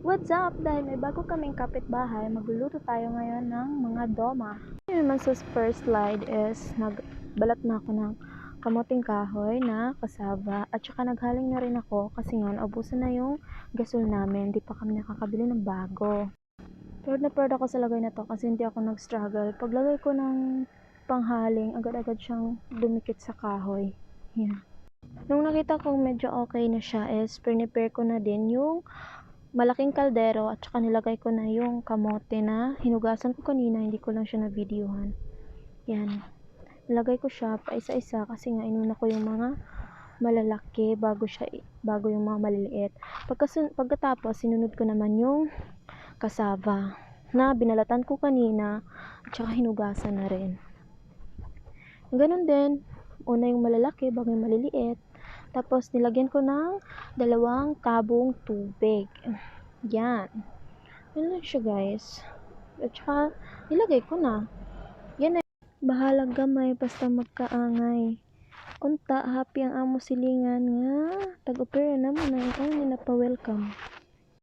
What's up? Dahil may bago kaming kapitbahay, magluluto tayo ngayon ng mga doma. Ngayon naman sa first slide is nagbalat na ako ng kamuting kahoy na kasaba at saka naghaling na rin ako kasi nga naubusan na yung gasol namin, hindi pa kami nakakabili ng bago. Proud na proud ako sa lagay na to kasi hindi ako nag-struggle. Paglagay ko ng panghaling, agad-agad siyang dumikit sa kahoy. Yan. Nung nakita kong medyo okay na siya is prepare ko na din yung malaking kaldero at saka nilagay ko na yung kamote na hinugasan ko kanina, hindi ko lang siya na-videohan. Yan. Nilagay ko siya pa isa-isa kasi nga inuna ko yung mga malalaki bago yung mga maliliit. Pagkatapos sinunod ko naman yung kasava na binalatan ko kanina at saka hinugasan na rin. Ganun din, una yung malalaki bago yung maliliit. Tapos nilagyan ko ng 2 tabong tubig. Yan. Yan lang siya guys. At saka nilagay ko na. Yan na. Bahalag gamay basta magkaangay. Unta happy ang amo silingan nga. Tag-opera naman ang ikaw na pa-welcome.